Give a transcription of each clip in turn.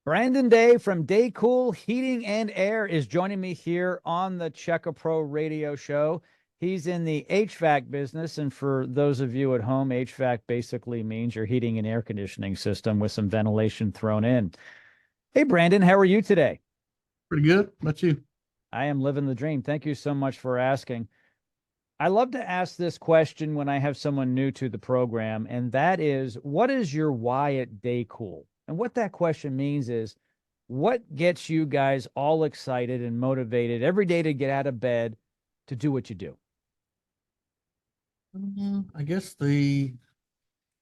Brandon Day from Daycool Heating and Air is joining me here on the Checka Pro radio show. He's in the HVAC business. And for those of you at home, HVAC basically means your heating and air conditioning system with some ventilation thrown in. Hey, Brandon, how are you today? Pretty good. How about you? I am living the dream. Thank you so much for asking. I love to ask this question when I have someone new to the program, and that is, what is your why at Daycool? And what that question means is, what gets you guys all excited and motivated every day to get out of bed to do what you do? I guess we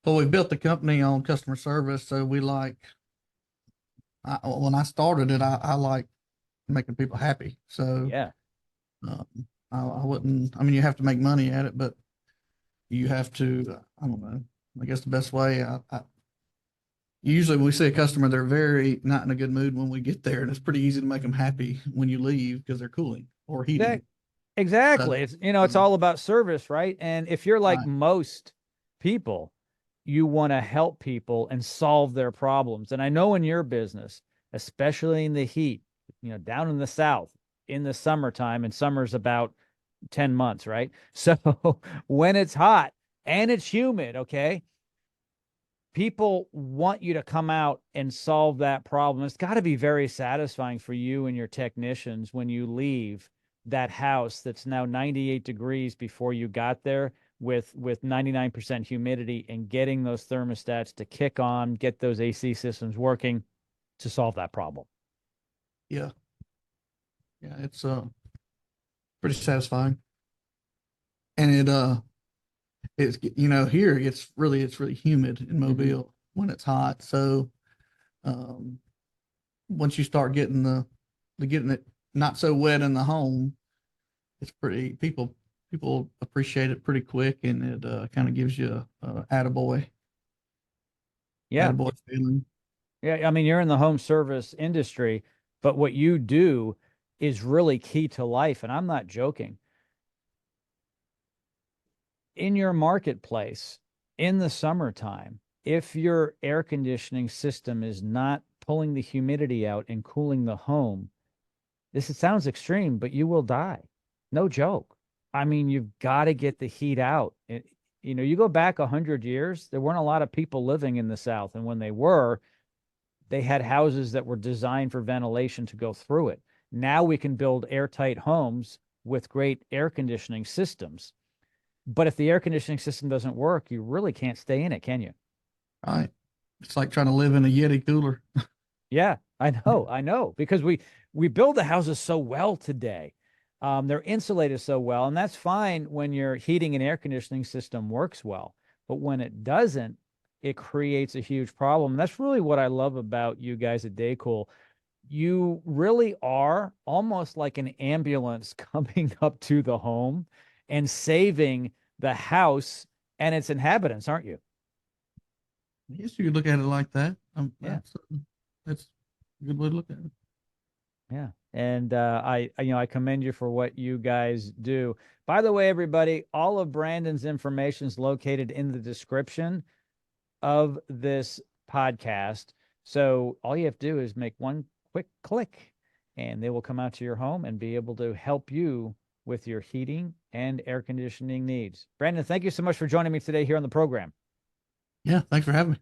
built the company on customer service, so when I started it, I like making people happy. So Yeah. um, I wouldn't. I mean, you have to make money at it, but you have to. I don't know. I guess the best way. Usually when we see a customer, they're very not in a good mood when we get there, and it's pretty easy to make them happy when you leave because they're cooling or That heating. So, exactly. It's um, all about service, right? And if you're like right. most people, you want to help people and solve their problems. And I know in your business, especially in the heat, down in the South in the summertime, and summer's about 10 months, right? So when it's hot and it's humid, okay, people want you to come out and solve that problem. It's got to be very satisfying for you and your technicians when you leave that house that's now 98 degrees before you got there with 99% humidity, and getting those thermostats to kick on, get those AC systems working to solve that problem. Yeah. Yeah. It's pretty satisfying, and it's here it's really humid in Mhm. Mobile when it's hot. So um, once you start getting the getting it not so wet in the home, it's pretty people appreciate it pretty quick, and it kind of gives you a Yeah. attaboy feeling. Yeah, I mean, you're in the home service industry, but what you do is really key to life. And I'm not joking. In your marketplace in the summertime, if your air conditioning system is not pulling the humidity out and cooling the home, this it sounds extreme, but you will die. No joke. I mean, you've got to get the heat out. You go back 100 years, there weren't a lot of people living in the South, and when they were, they had houses that were designed for ventilation to go through it. Now we can build airtight homes with great air conditioning systems. But if the air conditioning system doesn't work, you really can't stay in it, can you? Right? It's like trying to live in a Yeti cooler. Yeah, I know, because we build the houses so well today. They're insulated so well, and that's fine when your heating and air conditioning system works well. But when it doesn't, it creates a huge problem. And that's really what I love about you guys at Daycool. You really are almost like an ambulance coming up to the home and saving the house and its inhabitants, aren't you? I guess you could look at it like that. Yeah. That's a good way to look at it. Yeah. And I commend you for what you guys do. By the way, everybody, all of Brandon's information is located in the description of this podcast. So all you have to do is make one quick click, and they will come out to your home and be able to help you with your heating and air conditioning needs. Brandon, thank you so much for joining me today here on the program. Yeah, thanks for having me.